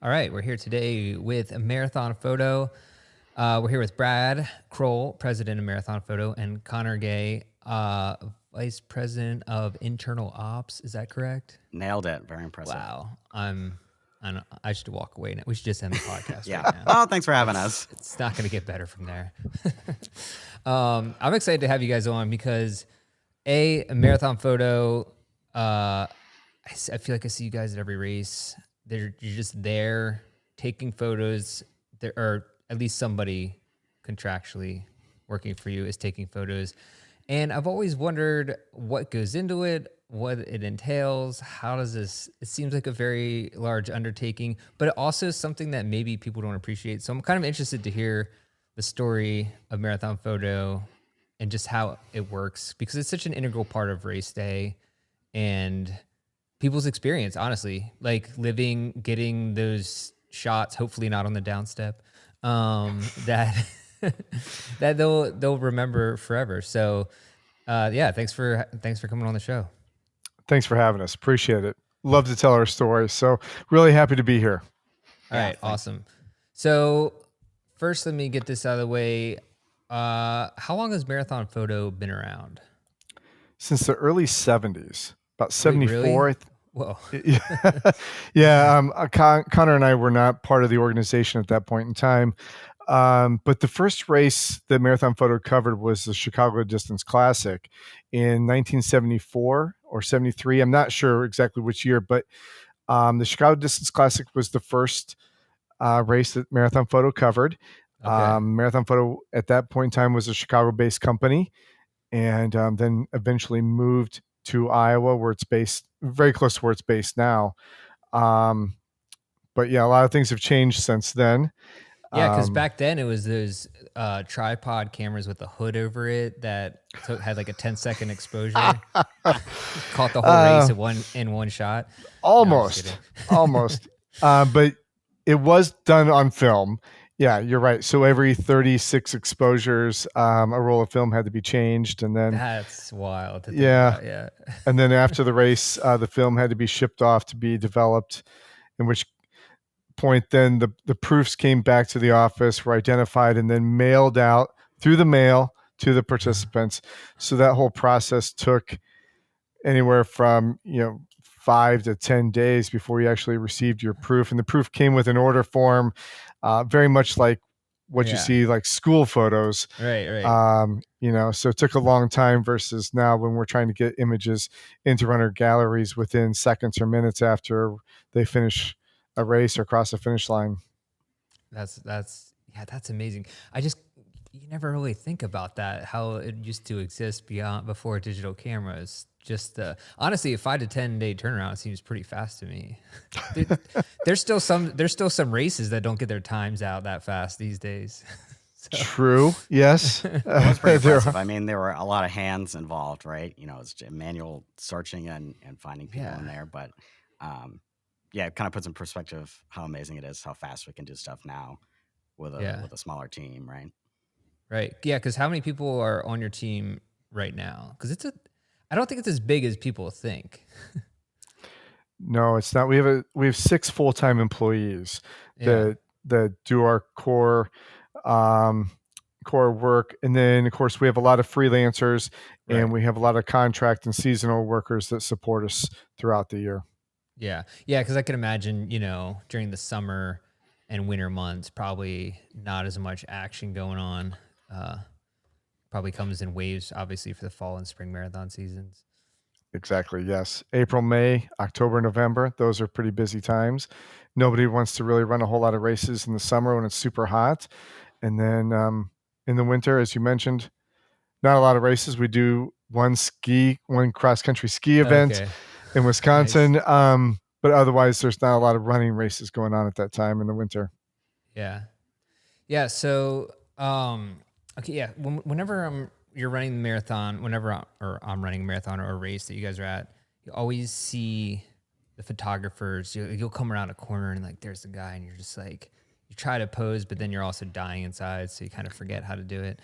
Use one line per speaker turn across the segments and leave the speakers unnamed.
All right, we're here today with Marathon Photo. We're here with Brad Kroll, president of Marathon Photo, and Conor Gay, vice president of internal ops. Is that correct?
Nailed it. Very impressive.
Wow, I should walk away now. We should just end the podcast
Yeah.
right now.
Well, thanks for having us.
It's not going to get better from there. I'm excited to have you guys on because Marathon Photo. I feel like I see you guys at every race. You're just there taking photos. There, or at least somebody contractually working for you is taking photos. And I've always wondered what goes into it, what it entails. How does this? It seems like a very large undertaking, but it also is something that maybe people don't appreciate. So I'm kind of interested to hear the story of Marathon Photo and just how it works, because it's such an integral part of race day and people's experience, honestly, like getting those shots, hopefully not on the downstep, that that they'll remember forever. So, thanks for coming on the show.
Thanks for having us. Appreciate it. Love to tell our story. So really happy to be here.
All right, awesome. So first, let me get this out of the way. How long has Marathon Photo been around?
Since the early 70s. About 74.
Really? Whoa.
Yeah. Conor and I were not part of the organization at that point in time. But the first race that Marathon Photo covered was the Chicago Distance Classic in 1974 or 73. I'm not sure exactly which year, but the Chicago Distance Classic was the first race that Marathon Photo covered.
Okay.
Marathon Photo at that point in time was a Chicago-based company, and then eventually moved to Iowa, where it's based, very close to where it's based now. But yeah, a lot of things have changed since then.
Yeah, because back then it was those tripod cameras with the hood over it that had like a 10-second exposure. Caught the whole race in one shot.
Almost. But it was done on film. Yeah, you're right. So every 36 exposures, a roll of film had to be changed, and then
that's wild. To think about, yeah.
And then after the race, the film had to be shipped off to be developed. In which point, then the proofs came back to the office, were identified, and then mailed out through the mail to the participants. So that whole process took anywhere from 5 to 10 days before you actually received your proof. And the proof came with an order form, very much like what you see like school photos.
Right.
So it took a long time versus now when we're trying to get images into runner galleries within seconds or minutes after they finish a race or cross the finish line.
That's amazing. You never really think about that, how it used to exist before digital cameras. Just honestly, a 5 to 10 day turnaround seems pretty fast to me. There's still some races that don't get their times out that fast these days.
So. True. Yes.
It was pretty impressive. I mean, there were a lot of hands involved, right? It's manual searching and finding people in there. But it kind of puts in perspective how amazing it is, how fast we can do stuff now with a smaller team, right?
Right. Yeah. Because how many people are on your team right now? Because I don't think it's as big as people think.
No, it's not. We have 6 full-time employees that do our core work, and then of course we have a lot of freelancers, and we have a lot of contract and seasonal workers that support us throughout the year.
Yeah. Because I can imagine, during the summer and winter months, probably not as much action going on. Probably comes in waves, obviously, for the fall and spring marathon seasons.
Exactly. Yes. April, May, October, November. Those are pretty busy times. Nobody wants to really run a whole lot of races in the summer when it's super hot. And then in the winter, as you mentioned, not a lot of races. We do one cross-country ski event in Wisconsin. Nice. But otherwise, there's not a lot of running races going on at that time in the winter.
Yeah. Yeah. So, whenever you're running the marathon, I'm running a marathon or a race that you guys are at, you always see the photographers. You'll come around a corner and like there's the guy, and you're just like, you try to pose, but then you're also dying inside, so you kind of forget how to do it.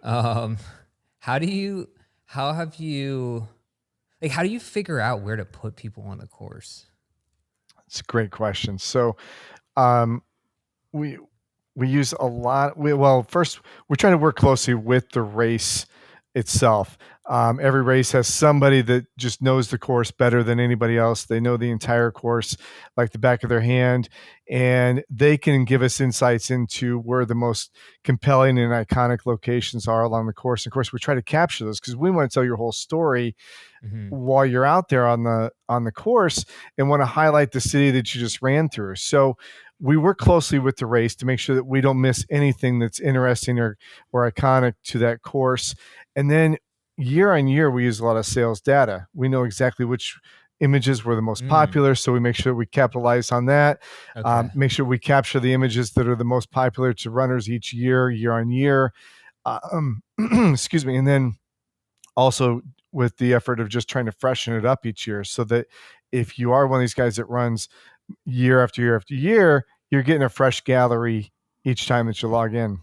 How do you figure out where to put people on the course?
It's a great question. So we we use a lot. First, we're trying to work closely with the race itself. Every race has somebody that just knows the course better than anybody else. They know the entire course like the back of their hand, and they can give us insights into where the most compelling and iconic locations are along the course. Of course, we try to capture those because we want to tell your whole story while you're out there on the course, and want to highlight the city that you just ran through. So we work closely with the race to make sure that we don't miss anything that's interesting or iconic to that course. And then year on year, we use a lot of sales data. We know exactly which images were the most popular, so we make sure we capitalize on that.
Okay.
Make sure we capture the images that are the most popular to runners each year on year. Excuse me. And then also with the effort of just trying to freshen it up each year, so that if you are one of these guys that runs year after year after year, you're getting a fresh gallery each time that you log in.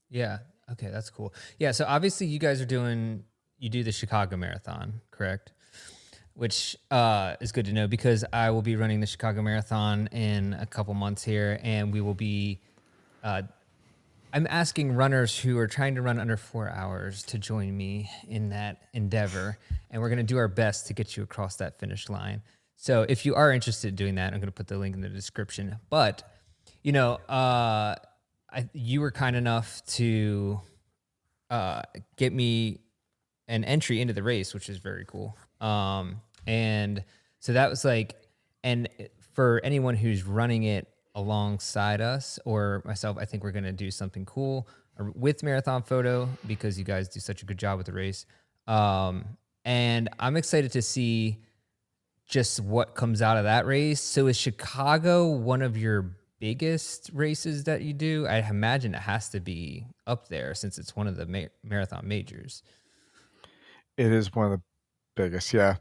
Yeah. Okay, that's cool. Yeah, so obviously you guys you do the Chicago Marathon, correct? Which is good to know because I will be running the Chicago Marathon in a couple months here, and we will be I'm asking runners who are trying to run under 4 hours to join me in that endeavor, and we're going to do our best to get you across that finish line. So if you are interested in doing that, I'm going to put the link in the description. But, you were kind enough to get me an entry into the race, which is very cool. And so that was and for anyone who's running it alongside us or myself, I think we're going to do something cool with MarathonFoto because you guys do such a good job with the race. And I'm excited to see just what comes out of that race. So is Chicago one of your biggest races that you do? I imagine it has to be up there since it's one of the marathon majors.
It is one of the biggest. Yeah.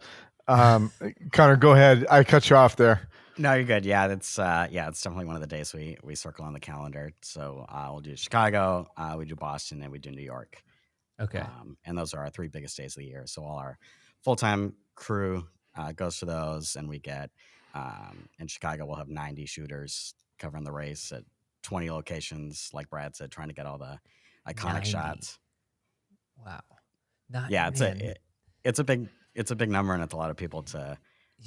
Conor, go ahead. I cut you off there.
No, you're good. Yeah, it's definitely one of the days we circle on the calendar. So we'll do Chicago, we do Boston, and we do New York.
Okay.
And those are our 3 biggest days of the year. So all our full-time crew goes to those, and we get in Chicago we'll have 90 shooters covering the race at 20 locations, like Brad said, trying to get all the iconic
90.
shots.
Wow.
Yeah, it's a big number, and it's a lot of people to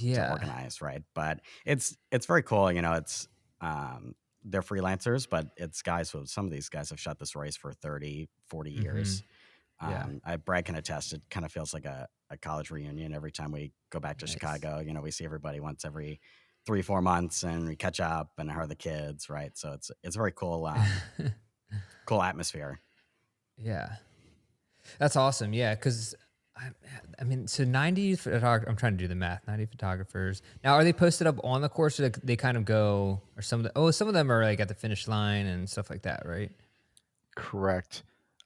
organize, right? But it's very cool. It's they're freelancers, but it's guys who some of these guys have shot this race for 30, 40 years. Brad can attest, it kind of feels like a college reunion every time we go back to Chicago. We see everybody once every 3-4 months, and we catch up and how are the kids, right? So it's very cool, cool atmosphere.
Yeah, that's awesome. Yeah, because I mean, so 90 photographers, I'm trying to do the math, 90 photographers. Now, are they posted up on the course, or they kind of go, or some of them are like at the finish line and stuff like that, right?
Correct.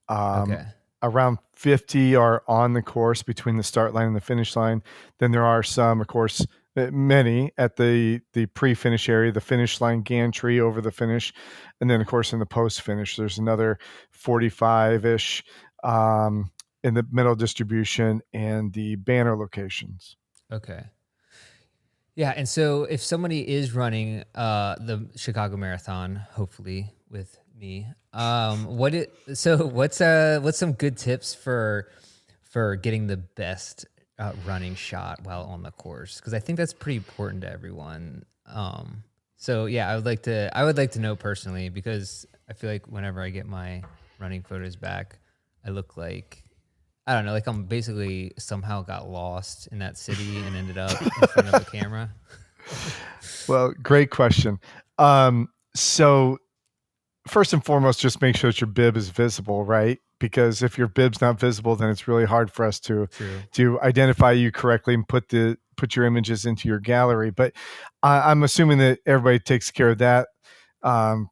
Okay.
Around 50 are on the course between the start line and the finish line. Then there are some, of course, many at the pre-finish area, the finish line gantry over the finish. And then, of course, in the post-finish, there's another 45-ish in the middle distribution and the banner locations.
Okay. Yeah, and so if somebody is running the Chicago Marathon, hopefully with me, what's some good tips for getting the best running shot while on the course? Because I think that's pretty important to everyone. So yeah, I would like to know personally, because I feel like whenever I get my running photos back, I look like, I don't know, like I'm basically somehow got lost in that city and ended up in front of the camera.
Well, great question. So first and foremost, just make sure that your bib is visible, right? Because if your bib's not visible, then it's really hard for us to identify you correctly and put your images into your gallery. But I'm assuming that everybody takes care of that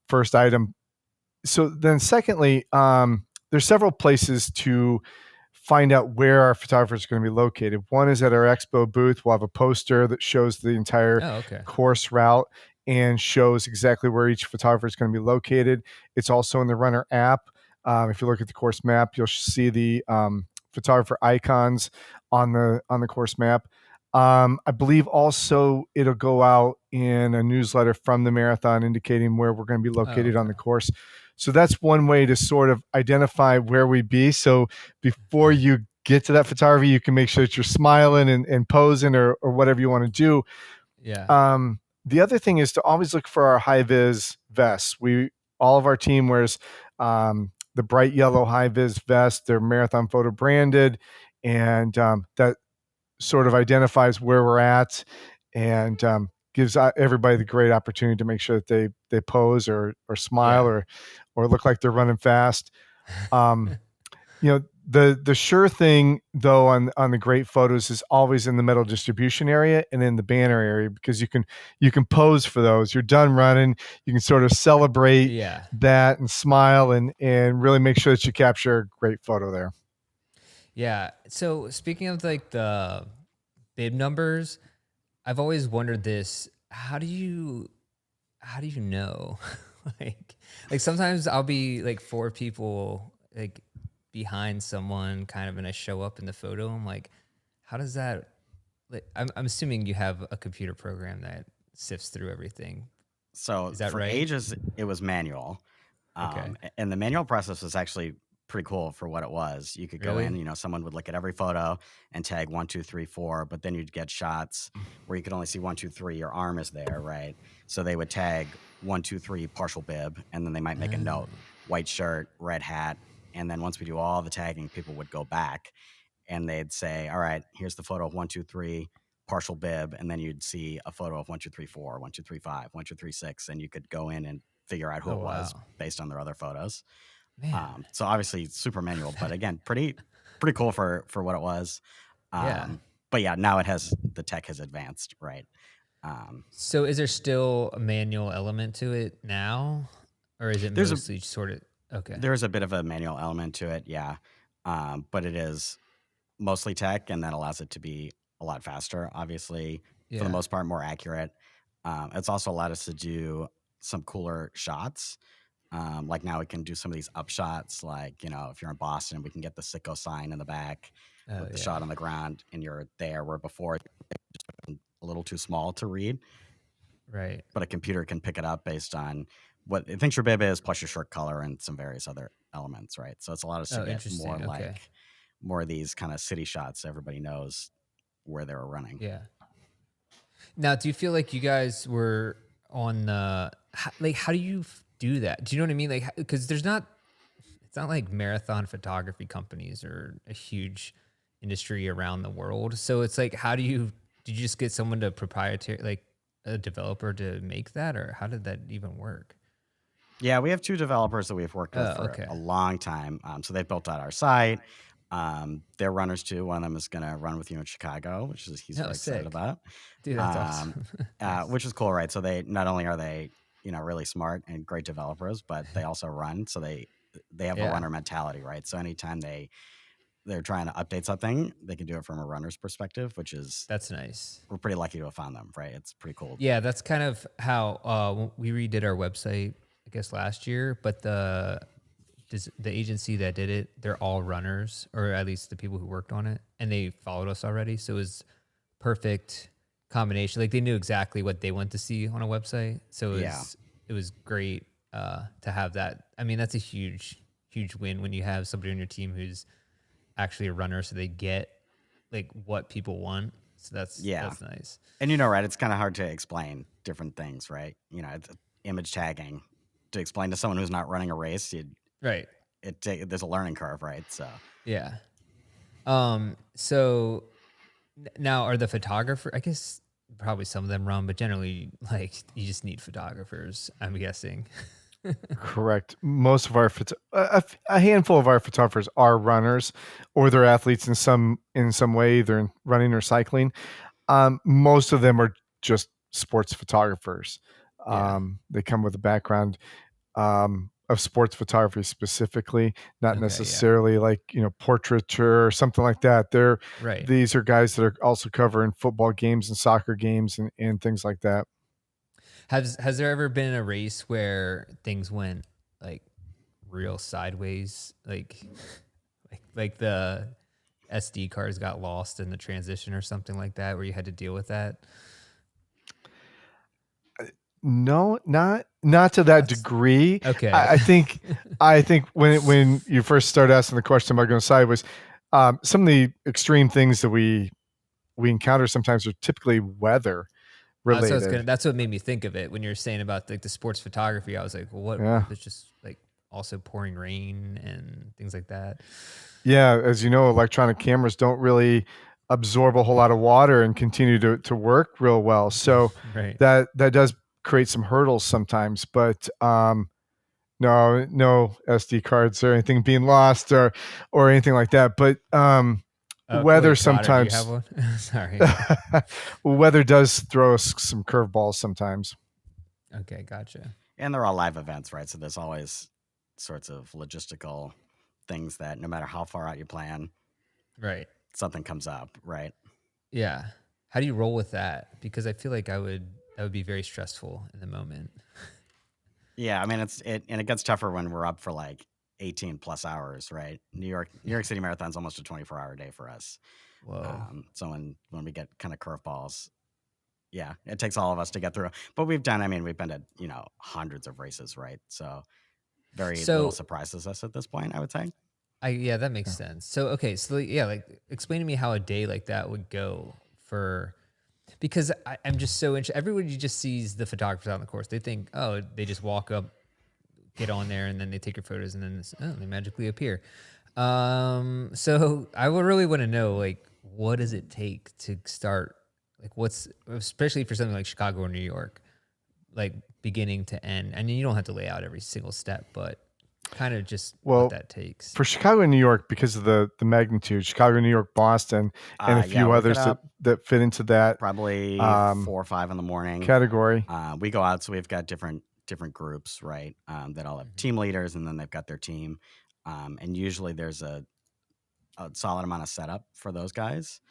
first item. So then secondly, there's several places to find out where our photographers are going to be located. One is at our expo booth. We'll have a poster that shows the entire course route and shows exactly where each photographer is going to be located. It's also in the Runner app. If you look at the course map, you'll see the photographer icons on the course map. I believe also it'll go out in a newsletter from the marathon indicating where we're going to be located on the course. So that's one way to sort of identify where we be. So before you get to that photography, you can make sure that you're smiling and posing or whatever you want to do.
Yeah.
The other thing is to always look for our high vis vests. All of our team wears the bright yellow high vis vest. They're MarathonFoto branded, and that sort of identifies where we're at and gives everybody the great opportunity to make sure that they pose or smile or look like they're running fast. The sure thing though on the great photos is always in the metal distribution area and in the banner area, because you can pose for those. You're done running, you can sort of celebrate that and smile and really make sure that you capture a great photo there.
Yeah. So speaking of like the bib numbers, I've always wondered this. How do you know? like sometimes I'll be like 4 people like behind someone kind of, and I show up in the photo. I'm like, how does that, like, I'm assuming you have a computer program that sifts through everything.
So
is that
for
right?
ages, it was manual. And the manual process was actually pretty cool for what it was. You could go in, someone would look at every photo and tag 1, 2, 3, 4, but then you'd get shots where you could only see 1, 2, 3, your arm is there, right? So they would tag 1, 2, 3 partial bib, and then they might make a note, white shirt, red hat. And then once we do all the tagging, people would go back and they'd say, all right, here's the photo of 1, 2, 3 partial bib. And then you'd see a photo of 1, 2, 3, 4, 1, 2, 3, 5, 1, 2, 3, 6. And you could go in and figure out who it was based on their other photos. So obviously super manual, but again, pretty cool for what it was. But yeah, now the tech has advanced, right?
So is there still a manual element to it now, or is it mostly sort of okay?
There's a bit of a manual element to it, yeah. But it is mostly tech, and that allows it to be a lot faster, obviously, for the most part, more accurate. It's also allowed us to do some cooler shots. Like now we can do some of these up shots, like, if you're in Boston, we can get the sicko sign in the back with the shot on the ground and you're there, where before it was a little too small to read.
Right.
But a computer can pick it up based on what it thinks your bib is, plus your shirt color and some various other elements, right? So it's allowed us to get more more of these kind of city shots. So everybody knows where they were running.
Yeah. Now, do you feel like you guys were on the, like, how do you do that? Do you know what I mean? Like, because it's not like marathon photography companies are a huge industry around the world. So it's like, did you just get someone to proprietary, like a developer to make that, or how did that even work?
Yeah, we have 2 developers that we've worked with for a long time. So they've built out our site. They're runners too. One of them is going to run with you in Chicago, which he's very excited about.
Dude, that's awesome.
Which is cool, right? So they not only are they really smart and great developers, but they also run. So they have a runner mentality, right? So anytime they're trying to update something, they can do it from a runner's perspective,
that's nice.
We're pretty lucky to have found them, right? It's pretty cool.
Yeah, that's kind of how we redid our website, I guess, last year. But the agency that did it, they're all runners, or at least the people who worked on it, and they followed us already. So it was perfect combination. Like they knew exactly what they want to see on a website. So it was great to have that. I mean, that's a huge win when you have somebody on your team who's actually a runner, so they get like what people want. So that's nice.
And right, it's kind of hard to explain different things, right? It's image tagging to explain to someone who's not running a race.
Right.
There's a learning curve, right? So
yeah. So now are the photographer? I guess probably some of them run, but generally, like, you just need photographers, I'm guessing.
Correct. Most of our a handful of our photographers are runners, or they're athletes in some way, either in running or cycling. Most of them are just sports photographers. They come with a background of sports photography specifically, not necessarily like portraiture or something like that. These are guys that are also covering football games and soccer games and things like that.
Has there ever been a race where things went like real sideways, like the SD cards got lost in the transition or something like that, where you had to deal with that?
No, not to that degree.
Okay.
I think when you first started asking the question about going sideways, some of the extreme things that we encounter sometimes are typically weather related.
That's what made me think of it when you're saying about like the sports photography. I was like, well, what
Yeah.
if it's just like also pouring rain and things like that?
Yeah, as you know, electronic cameras don't really absorb a whole lot of water and continue to work real well. So
Right.
that does create some hurdles sometimes. But no SD cards or anything being lost or anything like that. But weather
Wait, Trotter, do you
sometimes
have one? Sorry.
weather does throw us some curveballs sometimes.
Okay, gotcha.
And they're all live events, right? So there's always sorts of logistical things that no matter how far out you plan,
Right.
something comes up, right?
Yeah. How do you roll with that? Because I feel like that would be very stressful in the moment.
Yeah, I mean it gets tougher when we're up for like 18 plus hours, right? New York City Marathon's almost a 24-hour day for us.
Whoa.
So when we get kind of curveballs, yeah, it takes all of us to get through. But we've been to, hundreds of races, right? So very little surprises us at this point, I would say.
Yeah, that makes sense. So, okay. So yeah, like explain to me how a day like that would go because I'm just so interested. Everybody just sees the photographers on the course. They think, oh, they just walk up, get on there, and then they take your photos, and then they magically appear. So I would really want to know, like, what does it take to start? Like, especially for something like Chicago or New York, like beginning to end. I mean, you don't have to lay out every single step, but kind of just what that takes.
For Chicago and New York, because of the magnitude, Chicago, New York, Boston, and a few others that fit into that
probably 4 or 5 in the morning
category.
We go out, so we've got different groups, right? That all have team leaders, and then they've got their team, and usually there's a solid amount of setup for those guys.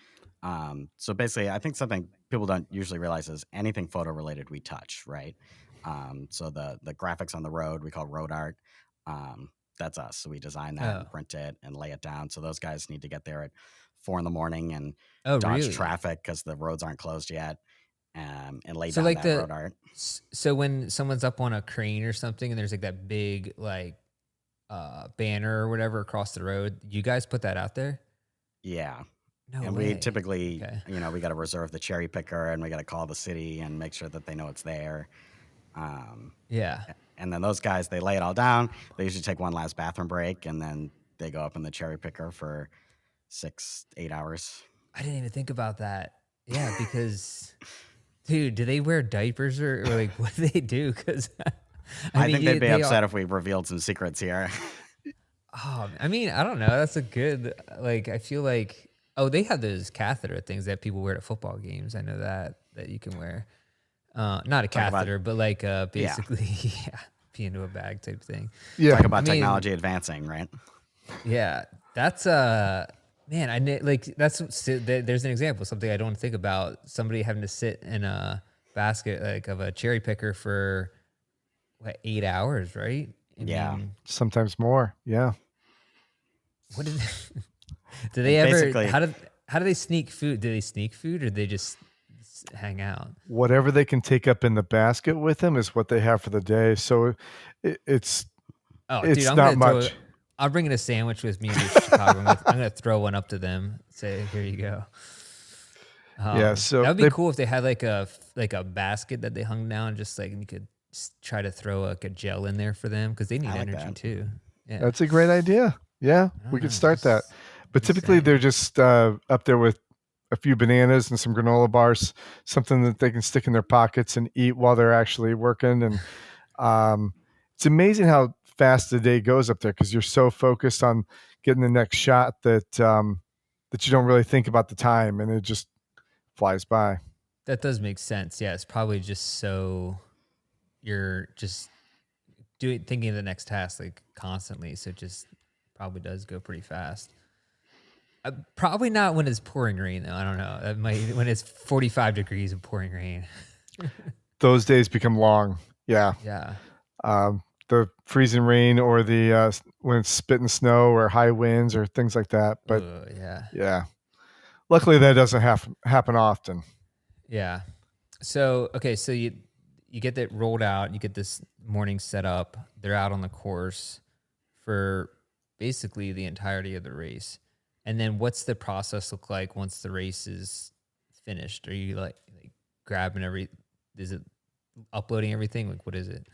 So basically, I think something people don't usually realize is anything photo related we touch, right? So the graphics on the road we call road art. That's us. So we design that and print it and lay it down. So those guys need to get there at 4 a.m. and dodge traffic because the roads aren't closed yet, and lay down that road art.
So when someone's up on a crane or something and there's like that big banner or whatever across the road, you guys put that out there?
Yeah.
No
and
way.
We typically, we got to reserve the cherry picker, and we got to call the city and make sure that they know it's there.
Yeah.
And then those guys, they lay it all down. They usually take one last bathroom break, and then they go up in the cherry picker for 6-8 hours.
I didn't even think about that. Yeah, because, dude, do they wear diapers or like what do they do? Because
I think they'd be upset if we revealed some secrets here.
Oh, I mean, I don't know. That's a good, I feel like, they have those catheter things that people wear at football games. I know that you can wear. Not a catheter, but basically, pee into a bag type thing.
Yeah.
Talk about technology advancing, right?
Yeah. That's, man, there's an example, something I don't think about. Somebody having to sit in a basket, of a cherry picker for 8 hours, right? I mean,
sometimes more. Yeah.
What did do they ever, how do they sneak food? Do they sneak food or do they just hang out?
Whatever they can take up in the basket with them is what they have for the day. So it's not much.
I'll bring in a sandwich with me to Chicago. I'm going to throw one up to them. Say, here you go.
So
that would be cool if they had like a basket that they hung down, just and you could try to throw a gel in there for them because they need energy too. Yeah,
that's a great idea. Yeah, we could start that. But typically they're just up there with a few bananas and some granola bars, something that they can stick in their pockets and eat while they're actually working. And it's amazing how fast the day goes up there because you're so focused on getting the next shot that you don't really think about the time, and it just flies by.
That does make sense. Yeah, it's probably just so you're just thinking of the next task constantly, so it just probably does go pretty fast. Probably not when it's pouring rain, though. I don't know. That might when it's 45 degrees and pouring rain.
Those days become long. Yeah.
Yeah.
The freezing rain or the when it's spitting snow or high winds or things like that. But
yeah.
Luckily that doesn't happen often.
Yeah. So, okay, so you get that rolled out, you get this morning set up, they're out on the course for basically the entirety of the race. And then what's the process look like once the race is finished? Are you like grabbing is it uploading everything? Like, what is it?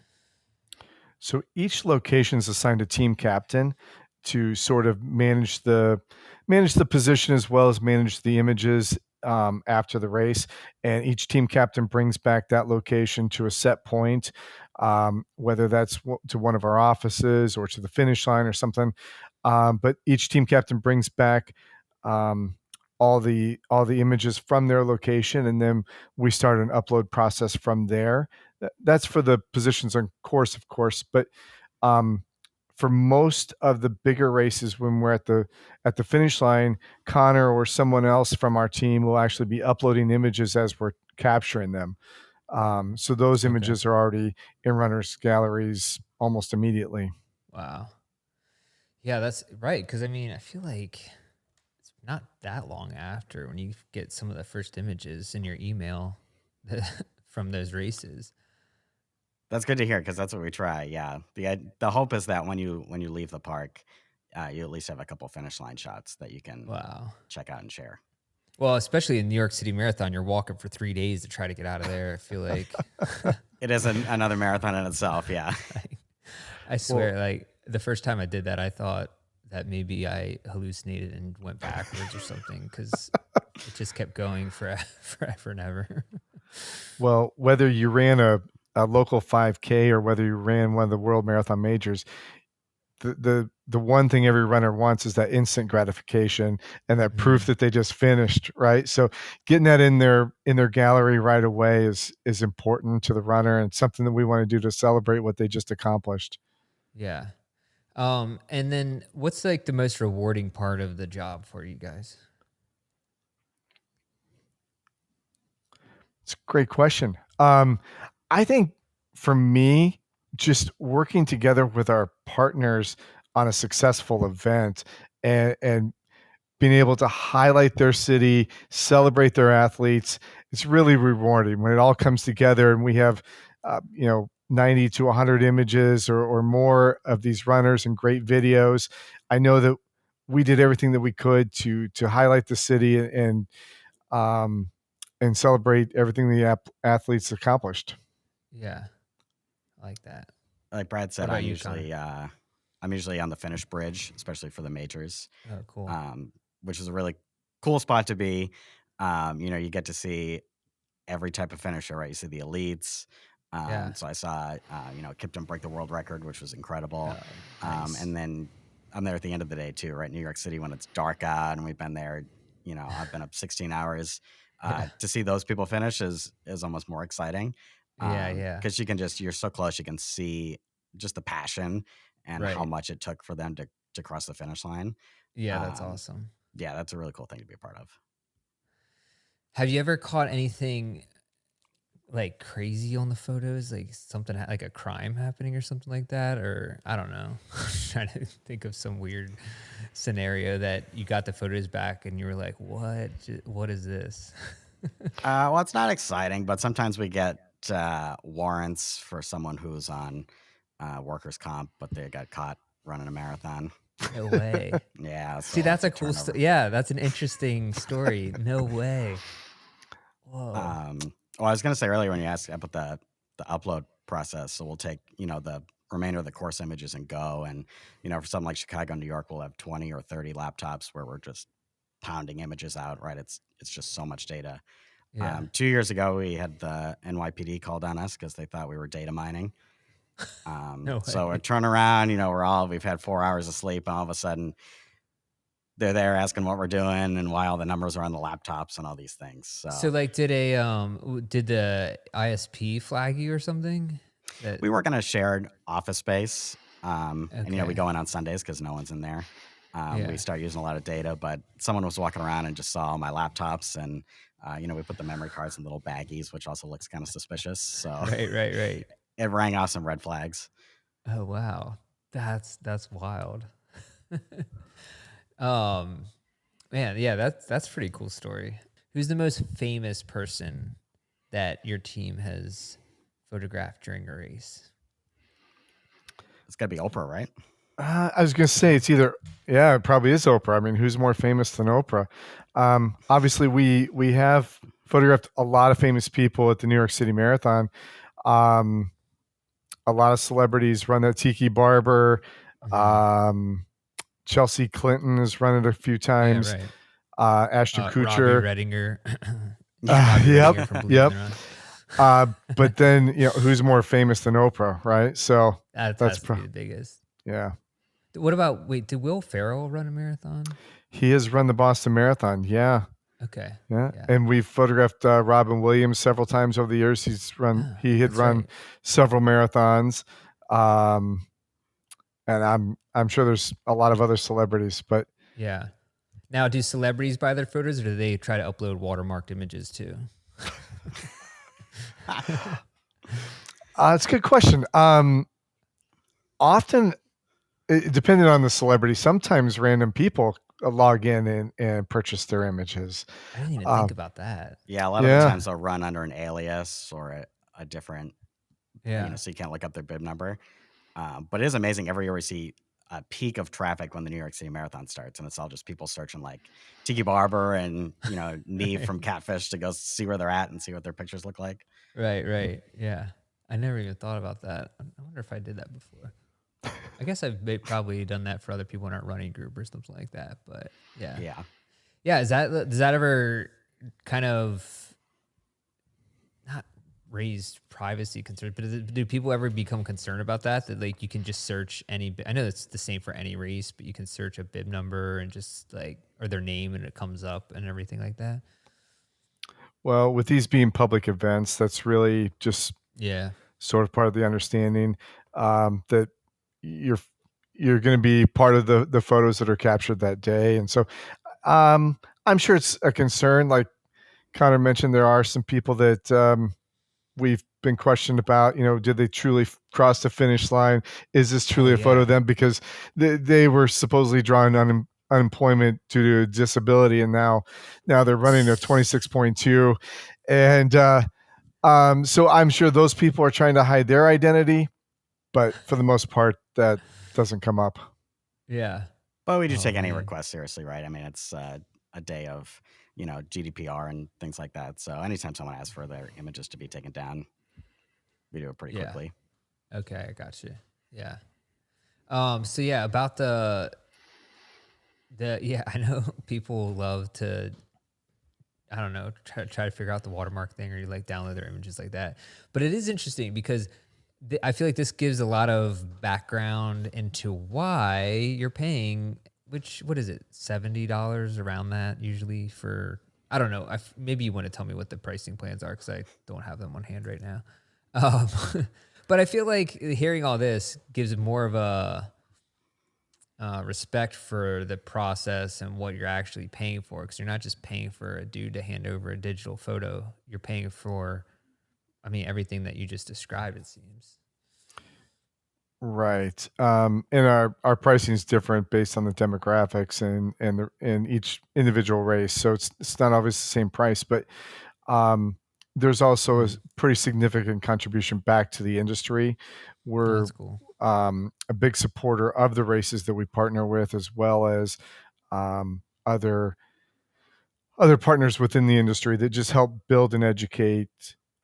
So each location is assigned a team captain to sort of manage the position as well as manage the images after the race. And each team captain brings back that location to a set point, whether that's to one of our offices or to the finish line or something. But each team captain brings back all the images from their location, and then we start an upload process from there. That's for the positions on course, of course, but for most of the bigger races, when we're at the finish line, Connor or someone else from our team will actually be uploading images as we're capturing them. So those images are already in runners' galleries almost immediately.
Wow. Yeah, that's right. Because I mean, I feel like it's not that long after when you get some of the first images in your email from those races.
That's good to hear because that's what we try. Yeah, the hope is that when you leave the park, you at least have a couple finish line shots that you can check out and share.
Well, especially in New York City Marathon, you're walking for 3 days to try to get out of there. I feel like
it is another marathon in itself. Yeah,
I swear, like the first time I did that, I thought that maybe I hallucinated and went backwards or something because it just kept going forever and ever.
Well, whether you ran a local 5K or whether you ran one of the World Marathon Majors, the one thing every runner wants is that instant gratification and that proof that they just finished, right? So getting that in their gallery right away is important to the runner and something that we want to do to celebrate what they just accomplished.
Yeah. And then what's like the most rewarding part of the job for you guys?
It's a great question. I think for me, just working together with our partners on a successful event and being able to highlight their city, celebrate their athletes, it's really rewarding when it all comes together and we have, 90 to 100 images or more of these runners and great videos. I know that we did everything that we could to highlight the city and celebrate everything the athletes accomplished.
Yeah, I like that.
Like Brad said, I'm usually on the finish bridge, especially for the majors.
Oh, cool.
Which is a really cool spot to be. You get to see every type of finisher, right? You see the elites. So I saw, Kipton break the world record, which was incredible.
Nice.
And then I'm there at the end of the day too, right? New York City when it's dark out, and we've been there. I've been up 16 hours. To see those people finish is almost more exciting. Because you're so close, you can see just the passion and how much it took for them to cross the finish line.
Yeah, that's awesome.
Yeah, that's a really cool thing to be a part of.
Have you ever caught anything like crazy on the photos, like something like a crime happening or something like that? Or I don't know. I'm trying to think of some weird scenario that you got the photos back and you were like, what is this?
Well, it's not exciting, but sometimes we get warrants for someone who's on workers' comp, but they got caught running a marathon.
No way.
Yeah. So
see, that's a cool yeah, that's an interesting story. No way. Whoa.
Well, I was going to say earlier when you asked about the upload process, so we'll take, the remainder of the course images and go. And, for something like Chicago, New York, we'll have 20 or 30 laptops where we're just pounding images out, right? It's just so much data.
Yeah.
2 years ago, we had the NYPD called on us because they thought we were data mining.
No way.
So we turn around, we've had 4 hours of sleep, and all of a sudden they're there asking what we're doing and why all the numbers are on the laptops and all these things.
So like, did the ISP flag you or something?
We work in a shared office space, and we go in on Sundays because no one's in there. We start using a lot of data, but someone was walking around and just saw all my laptops, and we put the memory cards in little baggies, which also looks kind of suspicious. So
right.
It rang off some red flags.
Oh wow. That's wild. Man, yeah, that's a pretty cool story. Who's the most famous person that your team has photographed during a race?
It's got to be Oprah, right?
I was going to say it probably is Oprah. I mean, who's more famous than Oprah? Obviously, we have photographed a lot of famous people at the New York City Marathon. A lot of celebrities run that. Tiki Barber, Chelsea Clinton has run it a few times.
Yeah, right.
Ashton
Robbie
Kutcher.
Redinger.
Yep.
From Believe It or Not.
But then, who's more famous than Oprah, right? So
That has to be the biggest.
Yeah.
What about, did Will Ferrell run a marathon?
He has run the Boston Marathon. Yeah.
Okay.
Yeah. And we've photographed Robin Williams several times over the years. He had run several marathons. And I'm sure there's a lot of other celebrities, but
yeah. Now, do celebrities buy their photos, or do they try to upload watermarked images too?
It's a good question. Often, depending on the celebrity, sometimes random people log in and purchase their images.
I didn't even think about that.
Yeah, a lot of the times they'll run under an alias or a different, so you can't look up their bib number. But it is amazing. Every year we see a peak of traffic when the New York City Marathon starts, and it's all just people searching like Tiki Barber and Neve from Catfish to go see where they're at and see what their pictures look like.
Right. Yeah, I never even thought about that. I wonder if I did that before. I guess I've probably done that for other people in our running group or something like that. But yeah. Does that ever kind of not raise privacy concerns, but do people ever become concerned about that like you can just search any? I know it's the same for any race, but you can search a bib number and just or their name and it comes up and everything like that.
Well, with these being public events, that's really just sort of part of the understanding that you're going to be part of the photos that are captured that day. And so I'm sure it's a concern. Like Conor mentioned, there are some people that we've been questioned about, did they truly cross the finish line? Is this truly a photo of them? Because they were supposedly drawing unemployment due to disability, and now they're running a 26.2. And so I'm sure those people are trying to hide their identity, but for the most part, that doesn't come up.
Yeah.
But we do take any request seriously, right? I mean, it's a day of, GDPR and things like that. So anytime someone asks for their images to be taken down, we do it pretty quickly.
Okay, I got you. Yeah. So about the I know people love to, I don't know, try to figure out the watermark thing, or you download their images like that. But it is interesting because I feel like this gives a lot of background into why you're paying, what is it, $70 around that usually for, I don't know. Maybe you want to tell me what the pricing plans are because I don't have them on hand right now. But I feel like hearing all this gives more of a respect for the process and what you're actually paying for, because you're not just paying for a dude to hand over a digital photo. You're paying for, everything that you just described, it seems.
Right. And our pricing is different based on the demographics and each individual race. So it's not always the same price, but there's also a pretty significant contribution back to the industry. We're
That's cool.
A big supporter of the races that we partner with, as well as other partners within the industry that just help build and educate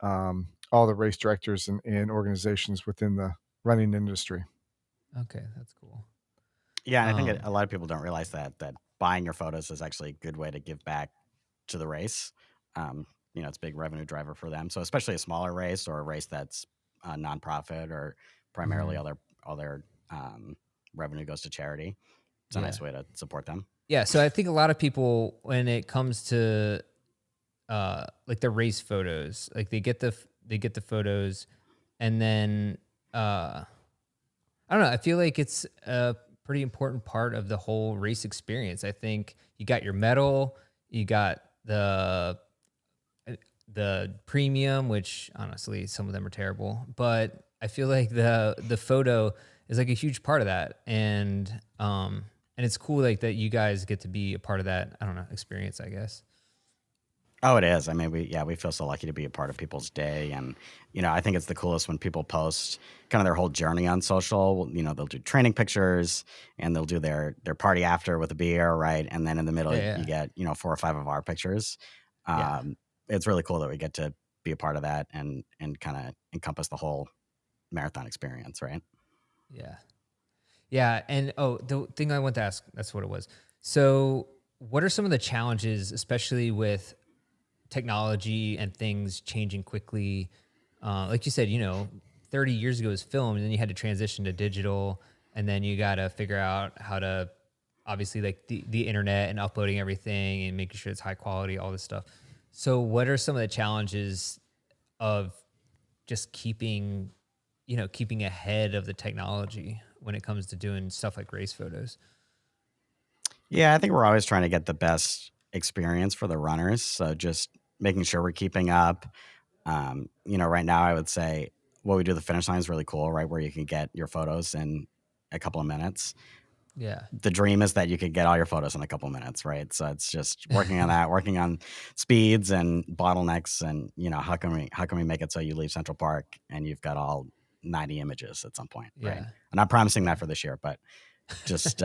all the race directors and organizations within the running industry.
Okay, that's cool.
Yeah, and I think a lot of people don't realize that buying your photos is actually a good way to give back to the race. It's a big revenue driver for them. So especially a smaller race or a race that's a nonprofit or primarily all their revenue goes to charity. It's a nice way to support them.
Yeah, so I think a lot of people, when it comes to the race photos, they get the photos, and then I don't know. I feel like it's a pretty important part of the whole race experience. I think you got your medal, you got the premium, which honestly some of them are terrible, but I feel like the photo is like a huge part of that. And it's cool like that you guys get to be a part of that, I don't know, experience, I guess.
Oh, it is. I mean, we feel so lucky to be a part of people's day, and I think it's the coolest when people post kind of their whole journey on social. They'll do training pictures, and they'll do their party after with a beer, right? And then in the middle,
Yeah.
you get 4 or 5 of our pictures.
Yeah.
It's really cool that we get to be a part of that and kind of encompass the whole marathon experience, right?
Yeah. Yeah. And the thing I want to ask, that's what it was. So what are some of the challenges, especially with technology and things changing quickly? Like you said, 30 years ago it was film, and then you had to transition to digital, and then you got to figure out how to, obviously, like the internet and uploading everything and making sure it's high quality, all this stuff. So what are some of the challenges of just keeping ahead of the technology when it comes to doing stuff like race photos?
Yeah, I think we're always trying to get the best experience for the runners. So just making sure we're keeping up. Right now I would say what we do at the finish line is really cool, right? Where you can get your photos in a couple of minutes.
Yeah.
The dream is that you could get all your photos in a couple of minutes, right? So it's just working on that, working on speeds and bottlenecks, and how can we make it so you leave Central Park and you've got all 90 images at some point, right?
Yeah.
I'm not promising that for this year, but just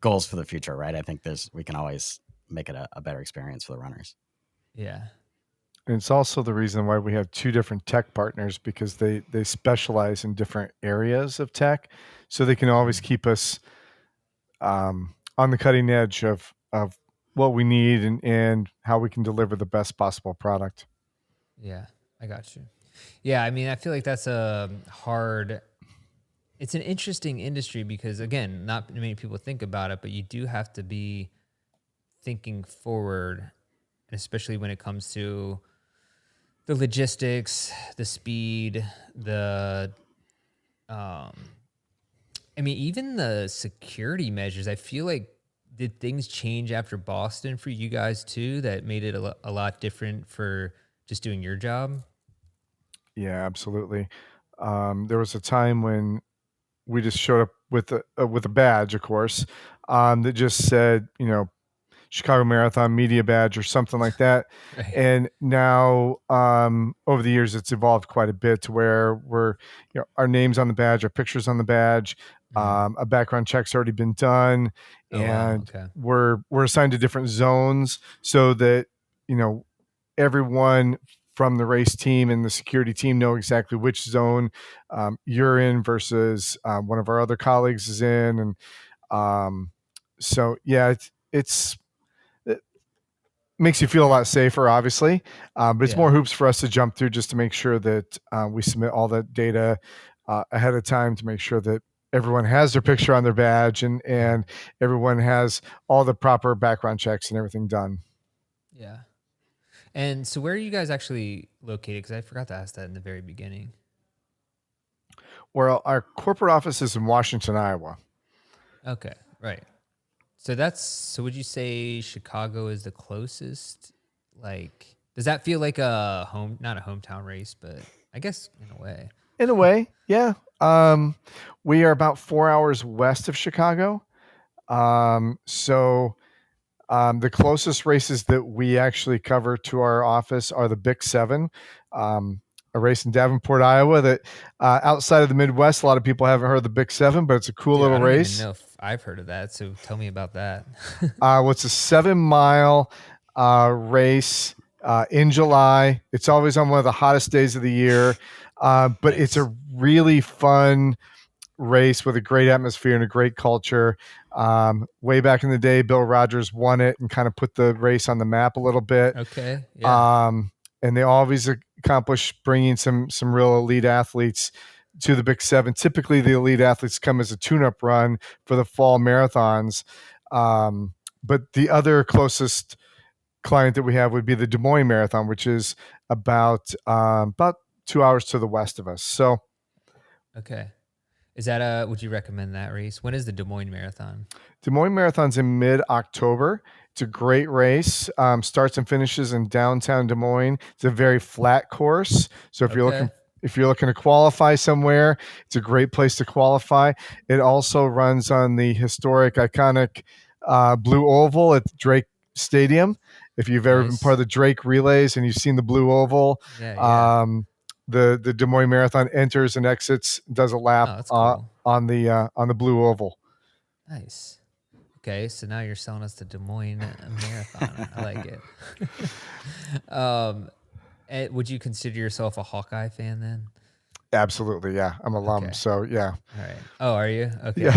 goals for the future, right? I think we can always make it a better experience for the runners.
Yeah.
And it's also the reason why we have 2 different tech partners, because they specialize in different areas of tech, so they can always keep us on the cutting edge of what we need and how we can deliver the best possible product.
Yeah, I got you. Yeah, I mean, I feel like that's it's an interesting industry because, again, not many people think about it, but you do have to be thinking forward, especially when it comes to the logistics, the speed, even the security measures. I feel like, did things change after Boston for you guys too, that made it a lot different for just doing your job?
Yeah, absolutely. There was a time when we just showed up with a badge, of course, that just said, Chicago Marathon media badge or something like that.
Right.
And now, over the years, it's evolved quite a bit to where our name's on the badge, our picture's on the badge. A background check's already been done,
Oh, wow.
and
Okay.
we're assigned to different zones so that everyone from the race team and the security team know exactly which zone you're in versus one of our other colleagues is in, and so yeah, it makes you feel a lot safer, obviously, but it's more hoops for us to jump through just to make sure that we submit all that data ahead of time to make sure that everyone has their picture on their badge and everyone has all the proper background checks and everything done.
Yeah. And so where are you guys actually located? Because I forgot to ask that in the very beginning.
Well, our corporate office is in Washington, Iowa.
Okay, right. So would you say Chicago is the closest? Like, does that feel like not a hometown race, but I guess in a way.
In a way, yeah. We are about 4 hours west of Chicago. So the closest races that we actually cover to our office are the Big 7, a race in Davenport, Iowa that outside of the Midwest, a lot of people haven't heard of the Big 7, but it's a cool little race.
I don't even know if I've heard of that, so tell me about that.
Well, it's a 7-mile race in July. It's always on one of the hottest days of the year, but nice. It's a really fun race with a great atmosphere and a great culture. Way back in the day, Bill Rogers won it and kind of put the race on the map a little bit.
Okay. Yeah.
And they always accomplish bringing some real elite athletes to the Big 7. Typically, the elite athletes come as a tune-up run for the fall marathons. But the other closest client that we have would be the Des Moines Marathon, which is about 2 hours to the west of us. So,
okay. Is that would you recommend that race? When is the Des Moines Marathon?
Des Moines Marathon's in mid-October. It's a great race. Starts and finishes in downtown Des Moines. It's a very flat course. So if you're looking if you're looking to qualify somewhere, it's a great place to qualify. It also runs on the historic, iconic blue oval at Drake Stadium. If you've ever been part of the Drake relays and you've seen the blue oval, the Des Moines Marathon enters and exits, does a lap
cool.
on the blue oval.
Nice. Okay, so now you're selling us the Des Moines Marathon. I like it. Would you consider yourself a Hawkeye fan then?
Absolutely, yeah. I'm a alum, so yeah.
All right. Oh, are you? Okay.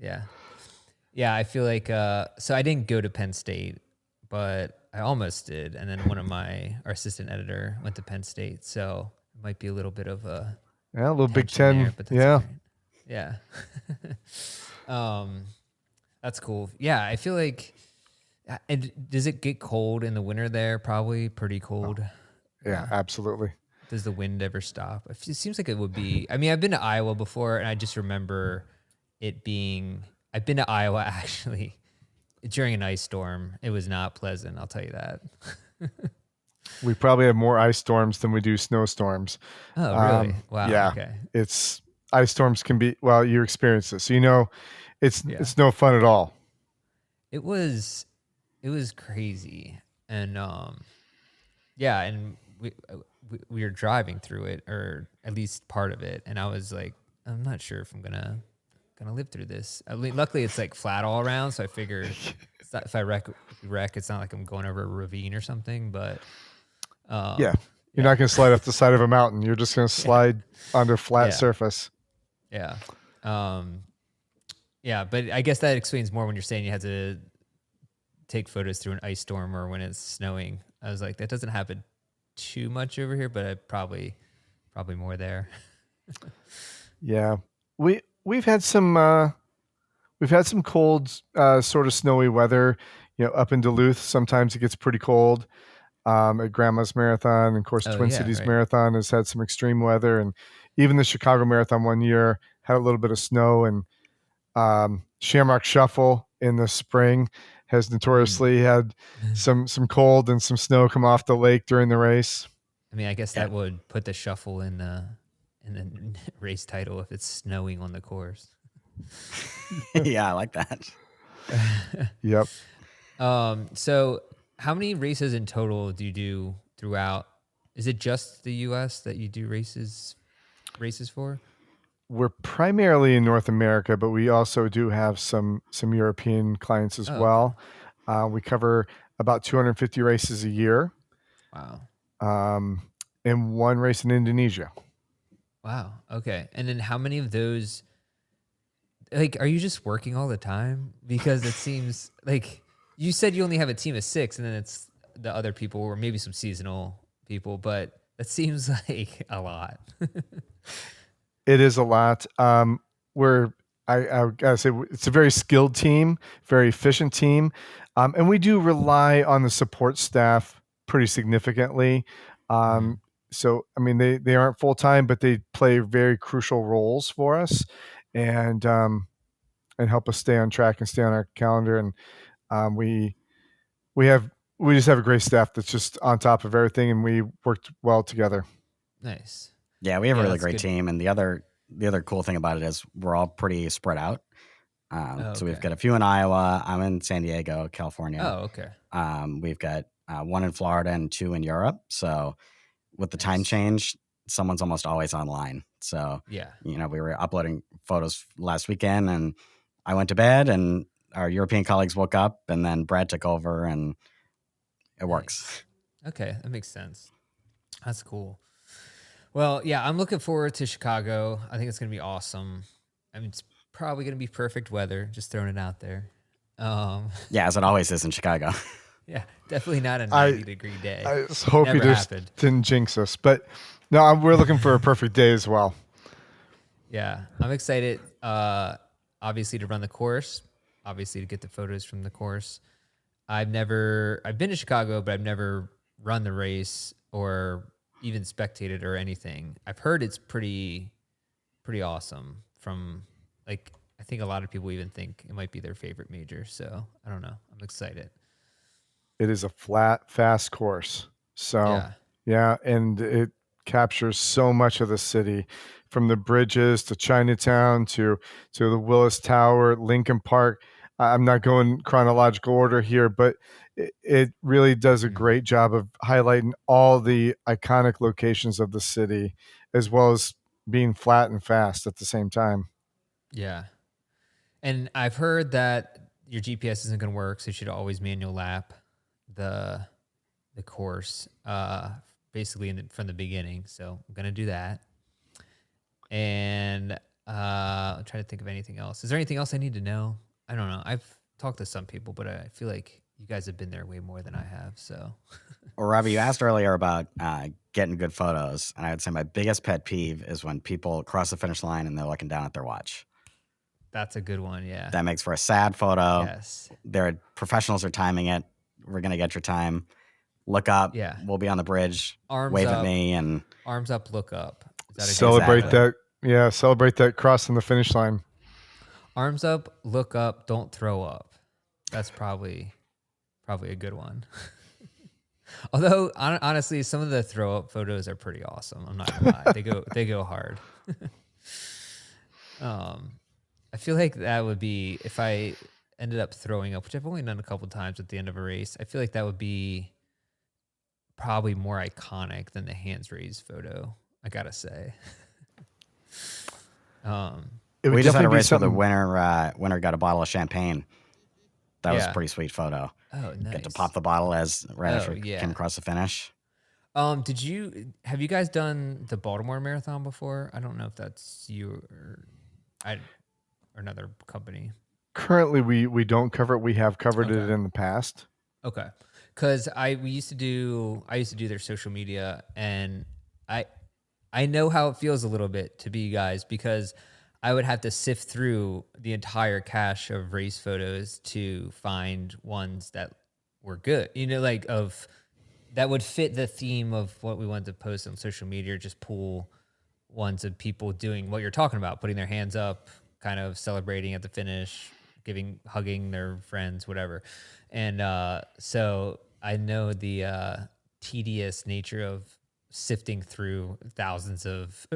Yeah. I feel like so I didn't go to Penn State, but I almost did, and then our assistant editor went to Penn State, so it might be a little bit of a
little Big Ten
there, but that's great. Yeah. That's cool. Yeah, I feel like. And does it get cold in the winter there? Probably pretty cold.
Yeah, absolutely.
Does the wind ever stop? It seems like it would be. I mean, I've been to Iowa before, and I just remember it being. I've been to Iowa actually during an ice storm. It was not pleasant. I'll tell you that.
We probably have more ice storms than we do snowstorms.
Oh, really? Wow.
Yeah.
Okay.
It's ice storms can be. Well, you experience it, so you know, it's no fun at all.
It was crazy, and and we were driving through it, or at least part of it, and I was like, I'm not sure if I'm gonna live through this. Luckily, it's like flat all around, so I figured if I wreck, it's not like I'm going over a ravine or something. But
you're not gonna slide off the side of a mountain. You're just gonna slide onto a flat surface.
Yeah. But I guess that explains more when you're saying you had to take photos through an ice storm or when it's snowing. I was like, that doesn't happen too much over here, but I probably more there.
Yeah, we've had some cold, sort of snowy weather. Up in Duluth, sometimes it gets pretty cold. At Grandma's Marathon, and of course, Twin Cities Marathon has had some extreme weather, and even the Chicago Marathon one year had a little bit of snow. And Shamrock Shuffle in the spring has notoriously had some cold and some snow come off the lake during the race.
I mean, I guess that would put the shuffle in the race title if it's snowing on the course.
Yeah, I like that.
Yep.
So how many races in total do you do throughout? Is it just the U.S. that you do races for?
We're primarily in North America, but we also do have some European clients as well. Okay. We cover about 250 races a year.
Wow.
And one race in Indonesia.
Wow. Okay. And then how many of those, like, are you just working all the time? Because it seems like you said you only have a team of 6, and then it's the other people, or maybe some seasonal people, but that seems like a lot.
It is a lot. I gotta say, it's a very skilled team, very efficient team. And we do rely on the support staff pretty significantly. So, I mean, they aren't full-time, but they play very crucial roles for us, and help us stay on track and stay on our calendar. And we just have a great staff that's just on top of everything, and we worked well together.
Nice.
Yeah, we have a really great team, and the other cool thing about it is we're all pretty spread out. So we've got a few in Iowa. I'm in San Diego, California.
Oh, okay.
We've got one in Florida and 2 in Europe. So with the time change, someone's almost always online. So we were uploading photos last weekend, and I went to bed, and our European colleagues woke up, and then Brad took over, and it works.
Okay, that makes sense. That's cool. Well, yeah, I'm looking forward to Chicago. I think it's going to be awesome. I mean, it's probably going to be perfect weather, just throwing it out there.
Yeah, as it always is in Chicago.
Yeah, definitely not a 90-degree day.
I just hope you just didn't jinx us. But no, we're looking for a perfect day as well.
Yeah, I'm excited, obviously, to run the course, obviously to get the photos from the course. I've been to Chicago, but I've never run the race or even spectated or anything. I've heard it's pretty awesome. From, like, I think a lot of people even think it might be their favorite major. So I don't know. I'm excited.
It is a flat, fast course. So yeah, and it captures so much of the city, from the bridges to Chinatown to the Willis Tower, Lincoln Park. I'm not going chronological order here, but it really does a great job of highlighting all the iconic locations of the city, as well as being flat and fast at the same time.
Yeah. And I've heard that your GPS isn't going to work, so you should always manual lap the course, basically from the beginning. So I'm going to do that. And I'm trying to think of anything else. Is there anything else I need to know? I don't know. I've talked to some people, but I feel like you guys have been there way more than I have. So,
Well, Robbie, you asked earlier about getting good photos, and I would say my biggest pet peeve is when people cross the finish line and they're looking down at their watch.
that's a good one. Yeah.
That makes for a sad photo.
Yes.
Their professionals are timing it. We're gonna get your time. Look up.
Yeah.
We'll be on the bridge.
Arms
Wave
up.
at me and
Arms up, look up. Is that a
Celebrate
Exactly.
that. Yeah, celebrate that crossing the finish line.
Arms up, look up, don't throw up. That's probably a good one. Although honestly, some of the throw up photos are pretty awesome. I'm not gonna lie. They go hard. I feel like that would be, if I ended up throwing up, which I've only done a couple times at the end of a race, I feel like that would be probably more iconic than the hands raised photo, I gotta say.
It would
we just had a
definitely be
race where the
something-
winner got a bottle of champagne. That was a
Yeah.
pretty sweet photo.
Oh, nice.
Get to pop the bottle right after
yeah.
came across the finish.
Have you guys done the Baltimore Marathon before? I don't know if that's you or another company.
Currently, we don't cover it. We have covered it in the past.
Okay. Cause I used to do their social media, and I know how it feels a little bit to be you guys, because I would have to sift through the entire cache of race photos to find ones that were good, that would fit the theme of what we wanted to post on social media, or just pull ones of people doing what you're talking about, putting their hands up, kind of celebrating at the finish, hugging their friends, whatever. And so I know the tedious nature of sifting through thousands of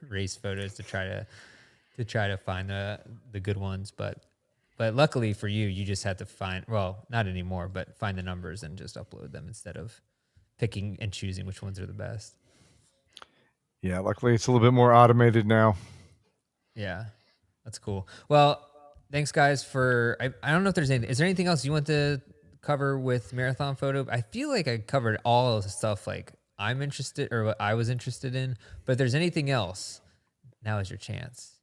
race photos to try to find the good ones. But luckily for you, you just had to find, well, not anymore, but find the numbers and just upload them instead of picking and choosing which ones are the best.
Yeah, luckily it's a little bit more automated now.
Yeah, that's cool. Well, thanks guys I don't know if is there anything else you want to cover with MarathonFoto? I feel like I covered all of the stuff like I'm interested, or what I was interested in, but if there's anything else, now is your chance.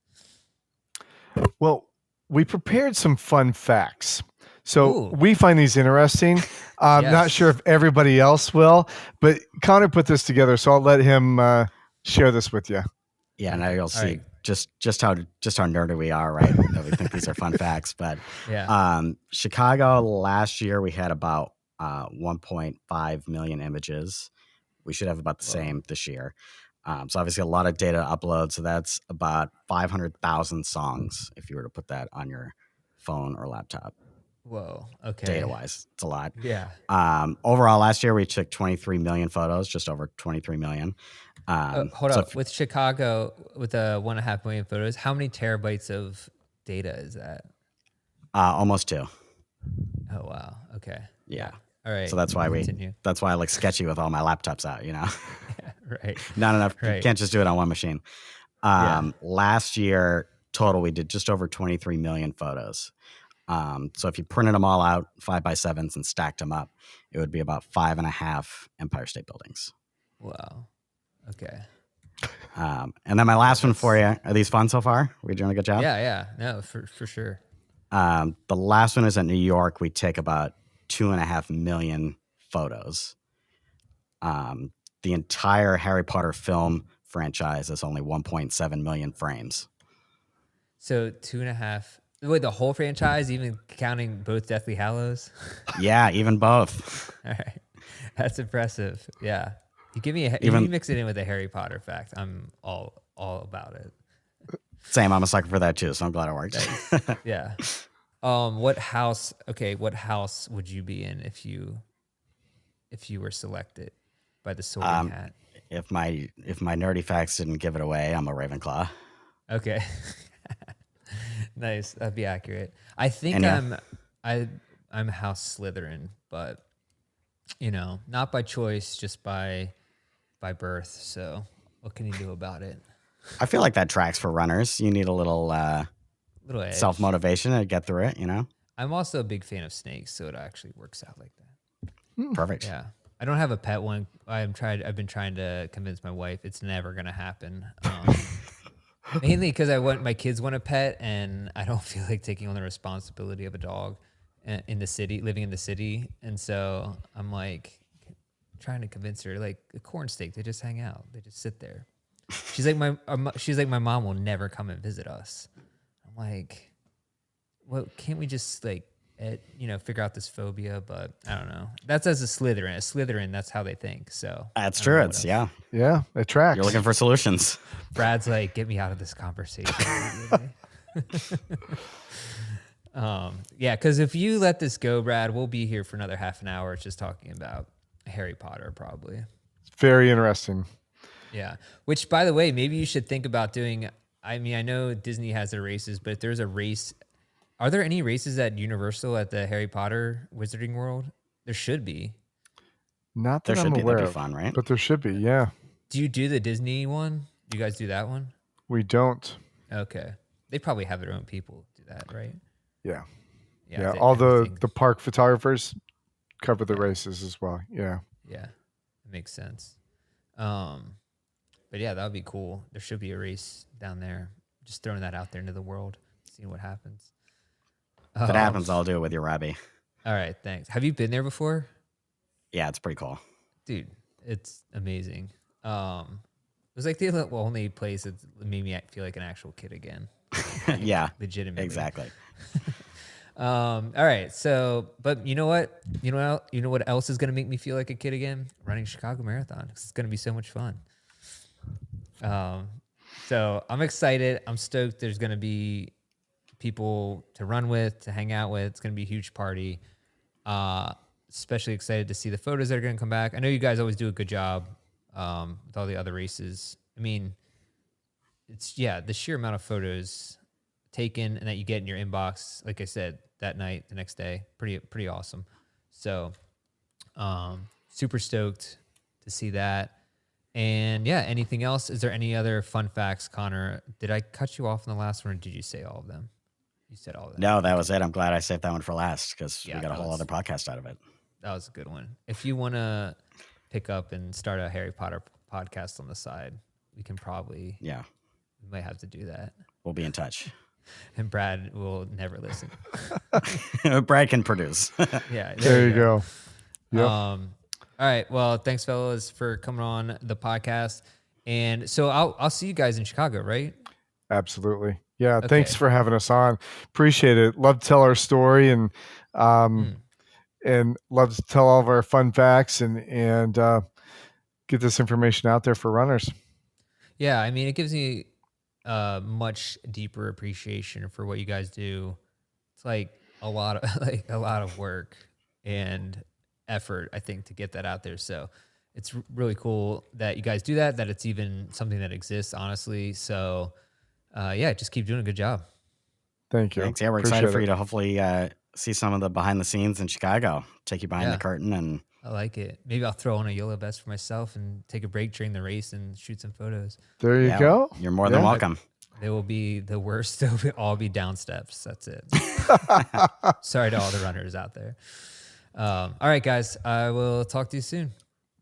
Well, we prepared some fun facts. So
Ooh.
we find these interesting. I'm not
Yes.
sure if everybody else will, but Connor put this together, so I'll let him share this with you.
Yeah, now you'll see
right.
just how nerdy we are, right? That we think these are fun facts. But
Yeah.
Chicago last year we had about 1.5 million images. We should have about the same this year. So obviously a lot of data upload. So that's about 500,000 songs if you were to put that on your phone or laptop.
Whoa. Okay.
Data wise, it's a lot.
Yeah.
Overall, last year we took 23 million photos, just over 23 million.
Hold up. With Chicago, with the 1.5 million photos, how many terabytes of data is that?
Almost 2.
Oh wow. Okay.
Yeah.
All right.
So that's why
Continue.
that's why I look sketchy with all my laptops out, you know.
Right.
Not enough.
Right.
You can't just do it on one machine. Last year total, we did just over 23 million photos. So if you printed them all out 5x7s and stacked them up, it would be about 5.5 Empire State Buildings.
Wow. Okay.
And then my last one for you. Are these fun so far? We doing a good job?
Yeah. No, for sure.
The last one is in New York. We take about 2.5 million photos. The entire Harry Potter film franchise is only 1.7 million frames.
So 2.5. Wait, the whole franchise, even counting both Deathly Hallows?
Yeah, even both.
All right. That's impressive. Yeah. You give me
Even-
you mix it in with a Harry Potter fact. I'm all about it.
Same. I'm a sucker for that too, so I'm glad it worked.
Yeah. What house would you be in if you were selected by the Sorting Hat?
If my nerdy facts didn't give it away, I'm a Ravenclaw.
Okay. Nice. That'd be accurate. I think
And
I'm House Slytherin, but not by choice, just by birth. So what can you do about it?
I feel like that tracks for runners. You need a little
Little edge.
self-motivation to get through it,
I'm also a big fan of snakes, so it actually works out like that.
Perfect.
Yeah. I don't have a pet one. I've been trying to convince my wife it's never gonna happen. Mainly because my kids want a pet, and I don't feel like taking on the responsibility of a dog in the city, living in the city. And so I'm like trying to convince her, like a corn steak, they just hang out, they just sit there. She's like my mom will never come and visit us. I'm like, well, can't we just figure out this phobia? But I don't know. That's as a Slytherin. A Slytherin, that's how they think. So
That's true. It's
Yeah, it tracks.
You're looking for solutions.
Brad's like, get me out of this conversation. Yeah, because if you let this go, Brad, we'll be here for another half an hour just talking about Harry Potter, probably.
It's very interesting.
Yeah. Which, by the way, maybe you should think about doing. I mean, I know Disney has their races, but if there's a race, are there any races at Universal at the Harry Potter Wizarding World? There should be.
Not
There
that
should
I'm
be.
aware
That'd be
of,
fun, right?
but there should be. Yeah,
Do you do the Disney one? Do you guys do that one?
we don't.
Okay. They probably have their own people do that, right?
Yeah.
Yeah.
All the
everything-
park photographers cover the races as well. Yeah.
Yeah, it makes sense. But yeah, that would be cool. There should be a race down there. Just throwing that out there into the world, seeing what happens.
If it happens, I'll do it with you, Robbie.
All right, thanks. Have you been there before?
Yeah, it's pretty cool.
Dude, it's amazing. It was like the only place that made me feel like an actual kid again.
Yeah,
Legitimately.
exactly.
All right. So, but you know what? You know what else is going to make me feel like a kid again? Running Chicago Marathon. It's going to be so much fun. So I'm excited. I'm stoked. There's going to be people to run with, to hang out with. It's going to be a huge party. Especially excited to see the photos that are going to come back. I know you guys always do a good job with all the other races. I mean, the sheer amount of photos taken and that you get in your inbox, like I said, that night, the next day, pretty awesome. So super stoked to see that. And yeah, anything else? Is there any other fun facts, Connor? Did I cut you off in the last one, or did you say all of them? You said all of them.
No, that was it. I'm glad I saved that one for last because
Yeah,
we got a
that
whole
was-
other podcast out of it.
That was a good one. If you want to pick up and start a Harry Potter podcast on the side, we can probably,
Yeah,
we might have to do that.
we'll be in touch.
And Brad will never listen.
Brad can produce.
Yeah.
There you go. Yep.
All right. Well, thanks, fellas, for coming on the podcast. And so I'll see you guys in Chicago, right?
Absolutely. Yeah.
Okay.
Thanks for having us on. Appreciate it. Love to tell our story and love to tell all of our fun facts and get this information out there for runners.
Yeah. I mean, it gives me a much deeper appreciation for what you guys do. It's like a lot of work and effort, I think, to get that out there. So it's really cool that you guys do that it's even something that exists, honestly. So yeah, just keep doing a good job.
Thank you.
Thanks. Yeah, we're
Appreciate
excited for
it.
you to hopefully see some of the behind the scenes in Chicago. Take you behind
Yeah.
the curtain and
I like it. Maybe I'll throw on a YOLO vest for myself and take a break during the race and shoot some photos.
There you
yeah,
go.
You're more than
Yeah.
welcome.
They will be the worst. They'll all be down steps. That's it. Sorry to all the runners out there. All right, guys. I will talk to you soon.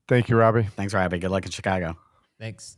Thank you, Robbie.
Thanks, Robbie. Good luck in Chicago.
Thanks.